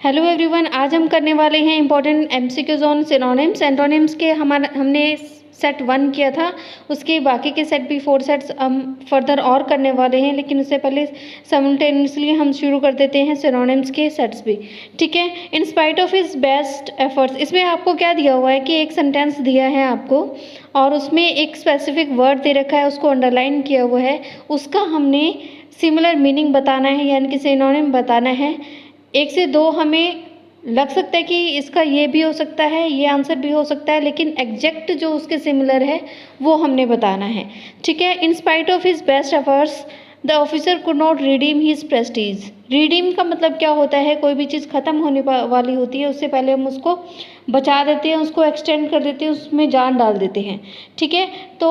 Hello everyone, आज हम करने वाले हैं important MCQs on synonyms. Antonyms के हमने सेट 1 किया था, उसके बाकी के सेट भी 4 सेट्स हम फर्दर और करने वाले हैं, लेकिन उससे पहले साइमल्टेनियसली हम शुरू कर देते हैं सिनोनिम्स के सेट्स भी। ठीक है। इन spite of his best efforts, इसमें आपको क्या दिया हुआ है कि एक सेंटेंस दिया है आपको और उसमें एक स्पेसिफिक वर्ड दे रखा है, उसको अंडरलाइन किया हुआ है, उसका हमने सिमिलर मीनिंग बताना है, यानी कि सिनोनिम बताना है। 1 से 2 हमें लग सकता है कि इसका ये भी हो सकता है, ये आंसर भी हो सकता है, लेकिन एग्जैक्ट जो उसके सिमिलर है वो हमने बताना है। ठीक है। इन spite of his best efforts the officer could not redeem his Prestige. Redeem का मतलब क्या होता है, कोई भी चीज़ ख़त्म होने वाली होती है, उससे पहले हम उसको बचा देते हैं, उसको एक्सटेंड कर देते हैं, उसमें जान डाल देते हैं। ठीक है। तो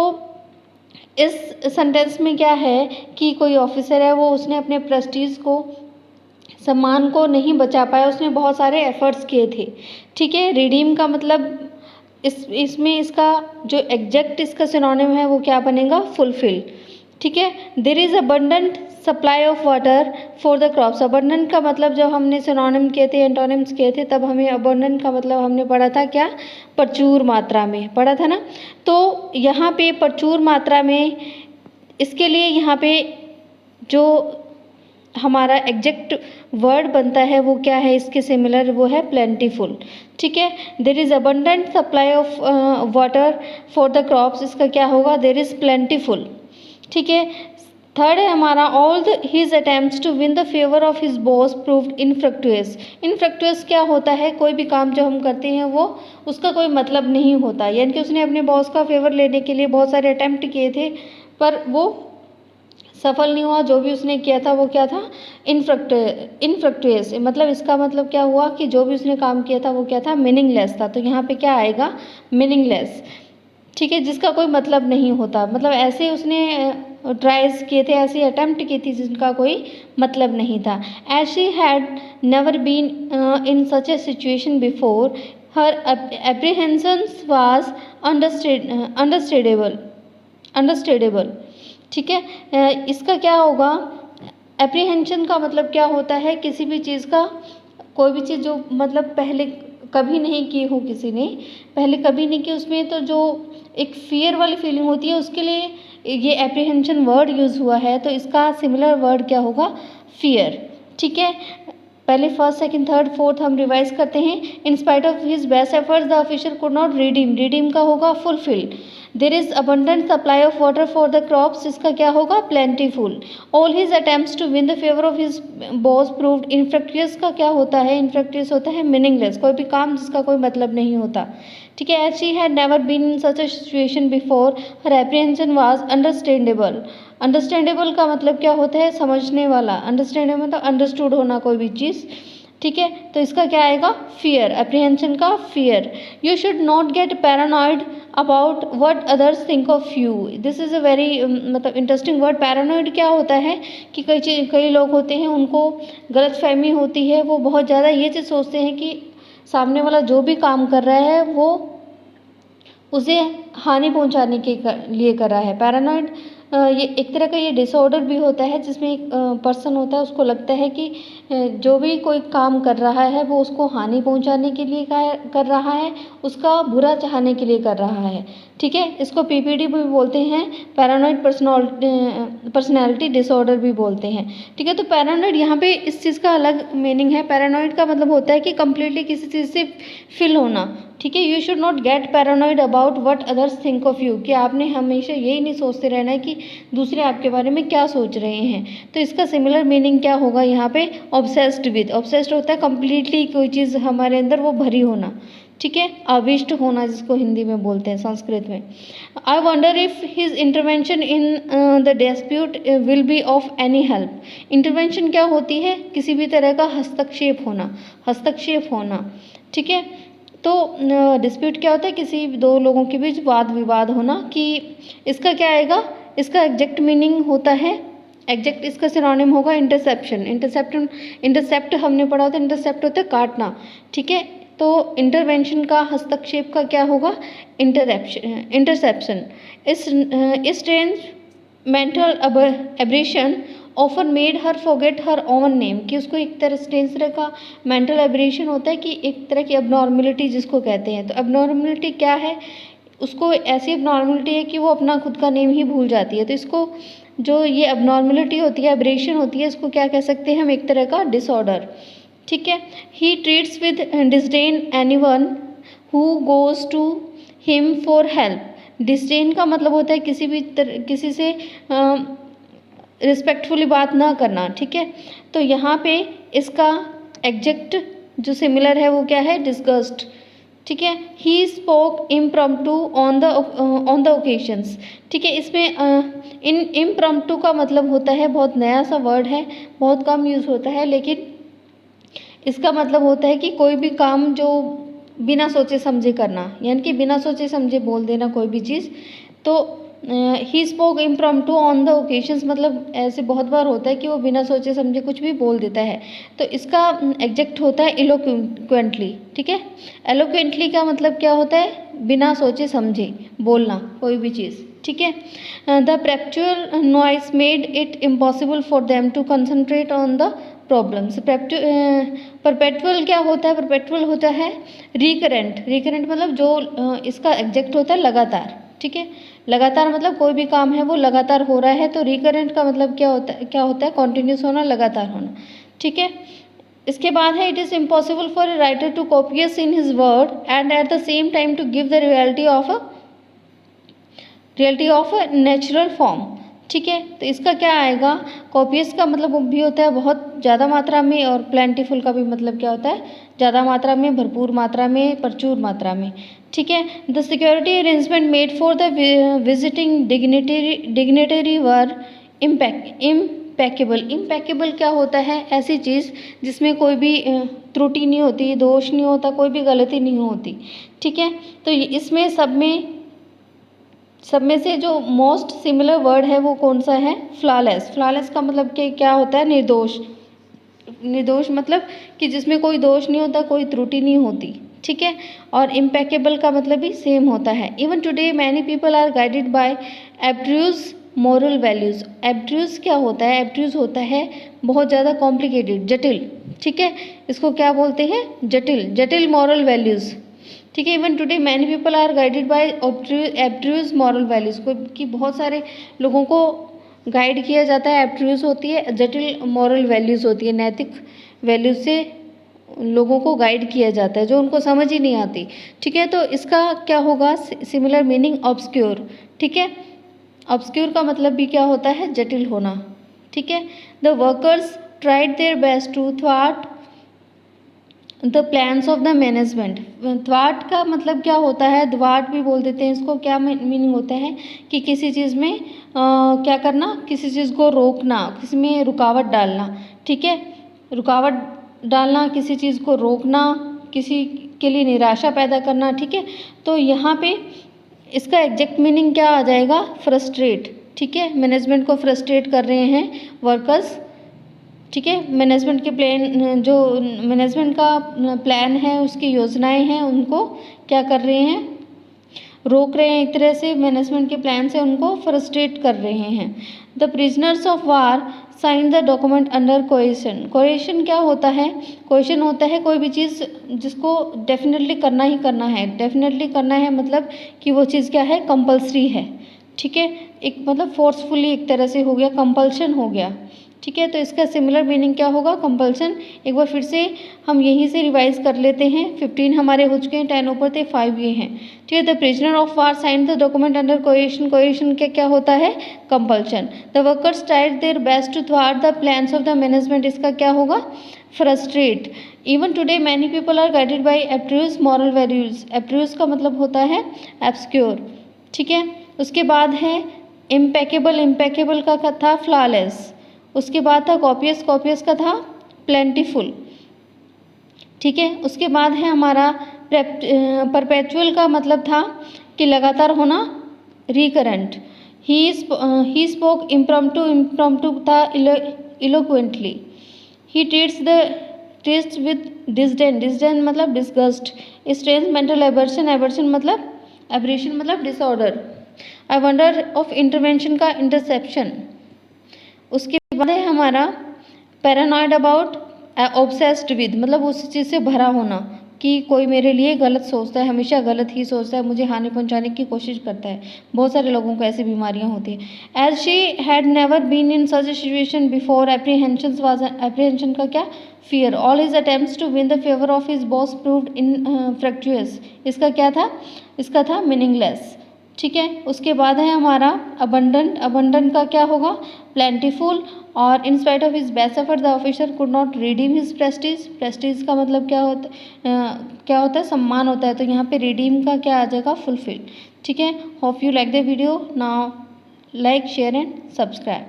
इस सेंटेंस में क्या है कि कोई ऑफिसर है, वो उसने अपने प्रेस्टीज को, सम्मान को नहीं बचा पाया, उसने बहुत सारे एफर्ट्स किए थे। ठीक है। रिडीम का मतलब इसमें इसका जो एग्जैक्ट इसका सिनोनिम है वो क्या बनेगा, फुलफिल। ठीक है। There is abundant supply of water for the crops. Abundant का मतलब जब हमने सिनोनिम किए थे, एंटोनिम्स किए थे, तब हमें अबंडेंट का मतलब हमने पढ़ा था क्या, प्रचुर मात्रा में पढ़ा था ना। तो यहाँ पे प्रचुर मात्रा में, इसके लिए यहाँ पे जो हमारा एग्जैक्ट वर्ड बनता है वो क्या है, इसके सिमिलर, वो है प्लेंटीफुल। ठीक है। There is abundant supply of water for the crops, इसका क्या होगा, देयर इज़ प्लेंटीफुल। ठीक है। थर्ड है हमारा, all his attempts to win the favour of his boss proved infructuous. Infructuous क्या होता है, कोई भी काम जो हम करते हैं वो उसका कोई मतलब नहीं होता, यानी कि उसने अपने बॉस का फेवर लेने के लिए बहुत सारे अटेम्प्ट किए थे पर वो सफल नहीं हुआ। जो भी उसने किया था वो क्या था, इनफ्रक्टुअस। मतलब इसका मतलब क्या हुआ कि जो भी उसने काम किया था वो क्या था, मीनिंगलेस था। तो यहाँ पे क्या आएगा, मीनिंगलेस। ठीक है। जिसका कोई मतलब नहीं होता, मतलब ऐसे उसने ट्राइज किए थे, ऐसी अटेम्प्ट की थी जिनका कोई मतलब नहीं था। As she had never been in such a situation before, her apprehensions was understandable. ठीक है। इसका क्या होगा, एप्रीहेंशन का मतलब क्या होता है, किसी भी चीज़ का, कोई भी चीज़ जो मतलब पहले कभी नहीं की हो, किसी ने पहले कभी नहीं की, उसमें तो जो एक फियर वाली फीलिंग होती है, उसके लिए ये एप्रीहेंशन वर्ड यूज़ हुआ है। तो इसका सिमिलर वर्ड क्या होगा, फियर। ठीक है। पहले फर्स्ट, सेकंड, थर्ड, फोर्थ हम रिवाइज करते हैं। In spite of his best efforts the officer could not redeem. Redeem का होगा fulfil. There is abundant supply of water for the crops, इसका क्या होगा, plentiful. All his attempts to win the favour of his boss proved infructuous, का क्या होता है, इनफ्रक्टियस होता है मीनिंगलेस, कोई भी काम जिसका कोई मतलब नहीं होता। ठीक है। As she had never been in such a situation before, her apprehension was understandable. Understandable का मतलब क्या होता है, समझने वाला। अंडरस्टैंडेबल मतलब अंडरस्टूड होना कोई भी चीज़। ठीक है। तो इसका क्या आएगा, फियर, एप्रीहेंशन का fear. You should not gate paranoid about what others think of you. This is a very मतलब इंटरेस्टिंग वर्ड। पैरानॉइड क्या होता है कि कई लोग होते हैं, उनको गलतफहमी होती है, वो बहुत ज़्यादा ये चीज़ सोचते हैं कि सामने वाला जो भी काम कर रहा है वो उसे हानि पहुंचाने के लिए कर रहा है। पैरानॉइड ये एक तरह का ये डिसऑर्डर भी होता है, जिसमें एक पर्सन होता है, उसको लगता है कि जो भी कोई काम कर रहा है वो उसको हानि पहुंचाने के लिए कर रहा है, उसका बुरा चाहने के लिए कर रहा है। ठीक है। इसको पीपीडी भी बोलते हैं, पैरानॉइड पर्सनैलिटी डिसऑर्डर भी बोलते हैं। ठीक है। तो पैरानॉइड यहाँ पे इस चीज़ का अलग मीनिंग है। पैरानॉइड का मतलब होता है कि कम्प्लीटली किसी चीज़ से फिल होना। ठीक है। You should not gate paranoid about what others think of you, कि आपने हमेशा यही नहीं सोचते रहना है कि दूसरे आपके बारे में क्या सोच रहे हैं। तो इसका सिमिलर मीनिंग क्या होगा यहाँ पे, ऑब्सेस्ड विद। ऑब्सेस्ड होता है कम्प्लीटली कोई चीज़ हमारे अंदर वो भरी होना। ठीक है। आविष्ट होना, जिसको हिंदी में बोलते हैं, संस्कृत में। I wonder if his intervention in the dispute will be of any help. Intervention क्या होती है, किसी भी तरह का हस्तक्षेप होना, हस्तक्षेप होना। ठीक है। तो डिस्प्यूट क्या होता है, किसी दो लोगों के बीच वाद विवाद होना। कि इसका क्या आएगा, इसका एग्जैक्ट मीनिंग होता है, एग्जैक्ट इसका सिनोनिम होगा इंटरसेप्शन। इंटरसेप्ट हमने पढ़ा था, इंटरसेप्ट होता है काटना। ठीक है। तो इंटरवेंशन का, हस्तक्षेप का क्या होगा, इंटरसेप्शन। इस train mental aberration often made her forget her own name, कि उसको एक तरह का मेंटल एब्रेशन होता है, कि एक तरह की एबनॉर्मलिटी जिसको कहते हैं। तो एबनॉर्मलिटी क्या है, उसको ऐसी एबनॉर्मलिटी है कि वो अपना खुद का नेम ही भूल जाती है। तो इसको जो ये एबनॉर्मलिटी होती है, एब्रेशन होती है, इसको क्या कह सकते हैं हम, एक तरह का डिसऑर्डर। ठीक है। He treats with disdain anyone who goes to him for help. Disdain का मतलब होता है किसी से रिस्पेक्टफुली बात ना करना। ठीक है। तो यहाँ पे इसका एग्जेक्ट जो सिमिलर है वो क्या है, डिस्गस्ट। ठीक है। ही spoke impromptu on the occasions. ठीक है। इसमें इम्प्रॉम्प्टू का मतलब होता है, बहुत नया सा वर्ड है, बहुत कम यूज़ होता है, लेकिन इसका मतलब होता है कि कोई भी काम जो बिना सोचे समझे करना, यानी कि बिना सोचे समझे बोल देना कोई भी चीज़। तो ही spoke impromptu on the occasions, मतलब ऐसे बहुत बार होता है कि वो बिना सोचे समझे कुछ भी बोल देता है। तो इसका एग्जेक्ट होता है एलोक्वेंटली। ठीक है। एलोक्वेंटली का मतलब क्या होता है, बिना सोचे समझे बोलना कोई भी चीज़। ठीक है। The perpetual noise made it impossible for them to concentrate on the problems. Perpetual क्या होता है, परपेचुअल होता है रिकरेंट। रिकरेंट मतलब जो इसका एग्जेक्ट होता है लगातार। ठीक है। लगातार मतलब कोई भी काम है वो लगातार हो रहा है। तो रिकरेंट का मतलब क्या होता है, कॉन्टिन्यूस होना, लगातार होना। ठीक है। इसके बाद है, it is impossible for a writer to copious in his word and at the same time to give the reality of a natural form. ठीक है। तो इसका क्या आएगा, कॉपियस का मतलब भी होता है बहुत ज़्यादा मात्रा में, और प्लेंटीफुल का भी मतलब क्या होता है, ज़्यादा मात्रा में, भरपूर मात्रा में, प्रचुर मात्रा में। ठीक है। The security arrangement made for the visiting dignitary were impeccable. Impeccable क्या होता है, ऐसी चीज़ जिसमें कोई भी त्रुटि नहीं होती, दोष नहीं होता, कोई भी गलती नहीं होती। ठीक है। तो इसमें सब में से जो मोस्ट सिमिलर वर्ड है वो कौन सा है, फ्लॉलेस। फ्लॉलेस का मतलब कि क्या होता है, निर्दोष। निर्दोष मतलब कि जिसमें कोई दोष नहीं होता, कोई त्रुटि नहीं होती। ठीक है। और इम्पेकेबल का मतलब भी सेम होता है। Even today many people are guided by abiding moral values. Abiding क्या होता है, एब्ड्यूज होता है बहुत ज़्यादा कॉम्प्लिकेटेड, जटिल। ठीक है। इसको क्या बोलते हैं, जटिल मॉरल वैल्यूज़। ठीक है। Even today many people are guided by abiding moral values को, कि बहुत सारे लोगों को गाइड किया जाता है, एब्ड्यूज होती है, जटिल मॉरल वैल्यूज़ होती है, नैतिक वैल्यूज से लोगों को गाइड किया जाता है जो उनको समझ ही नहीं आती। ठीक है। तो इसका क्या होगा, सिमिलर मीनिंग ऑब्सक्योर। ठीक है। ऑब्सक्योर का मतलब भी क्या होता है, जटिल होना। ठीक है। The workers tried their best to थ्वाट the plans of the management. थ्वाट का मतलब क्या होता है, द्वाट भी बोल देते हैं इसको। क्या मीनिंग होता है कि किसी चीज़ में क्या करना, किसी चीज़ को रोकना, किसी में रुकावट डालना। ठीक है। रुकावट डालना, किसी चीज़ को रोकना, किसी के लिए निराशा पैदा करना। ठीक है। तो यहाँ पे इसका एग्जैक्ट मीनिंग क्या आ जाएगा, फ्रस्ट्रेट। ठीक है। मैनेजमेंट को फ्रस्ट्रेट कर रहे हैं वर्कर्स। ठीक है। मैनेजमेंट के प्लान, जो मैनेजमेंट का प्लान है, उसकी योजनाएं हैं, उनको क्या कर रहे हैं, रोक रहे हैं। एक तरह से मैनेजमेंट के प्लान से उनको फ्रस्ट्रेट कर रहे हैं। The prisoners of war sign the document under coercion. Coercion क्या होता है, कोएशन होता है कोई भी चीज़ जिसको डेफिनेटली करना ही करना है। डेफिनेटली करना है मतलब कि वो चीज़ क्या है, कंपल्सरी है। ठीक है। एक मतलब फोर्सफुली एक तरह से हो गया, कंपल्शन हो गया। ठीक है। तो इसका सिमिलर मीनिंग क्या होगा, कंपल्सन। एक बार फिर से हम यहीं से रिवाइज कर लेते हैं। 15 हमारे हो चुके हैं, 10 ऊपर थे, 5 ये हैं। ठीक है। The prisoner of war sign the document under coercion. Coercion क्या होता है, compulsion. The workers tried their best to थ्वाट the plans of the management. इसका क्या होगा, frustrate. Even today many people are guided by abiding moral values. Abiding का मतलब होता है ऑब्स्क्योर। ठीक है। उसके बाद है इम्पेकेबल। इम्पेकेबल का था फ्लॉलेस। उसके बाद था कॉपियस। कॉपियस का था प्लेंटीफुल। ठीक है। उसके बाद है हमारा परपेचुअल का मतलब था कि लगातार होना, recurrent. He spoke impromptu. Impromptu था eloquently. He treats with disdain. Disdain मतलब disgust. Strange mental aberration. Aberration मतलब एब्रेशन मतलब disorder. I wonder of intervention का इंटरसेप्शन। उसके बाद है हमारा पैरानॉइड अबाउट, ऑब्सेस्ड विद, मतलब उस चीज़ से भरा होना कि कोई मेरे लिए गलत सोचता है, हमेशा गलत ही सोचता है, मुझे हानि पहुंचाने की कोशिश करता है। बहुत सारे लोगों को ऐसी बीमारियां होती हैं। As she had never been in such a situation before, apprehension was, apprehension का क्या, fear. All his attempts to win the favour of his boss proved infructuous, इसका क्या था, इसका था मीनिंगलेस। ठीक है, उसके बाद है हमारा अबंडेंट, अबंडेंट का क्या होगा, प्लेंटीफुल। और इन spite of his best effort the officer could not redeem his Prestige, Prestige का मतलब क्या होता है, क्या होता है, सम्मान होता है, तो यहाँ पे रिडीम का क्या आ जाएगा, फुलफिल। ठीक है, hope you like the video. Now like, share and subscribe.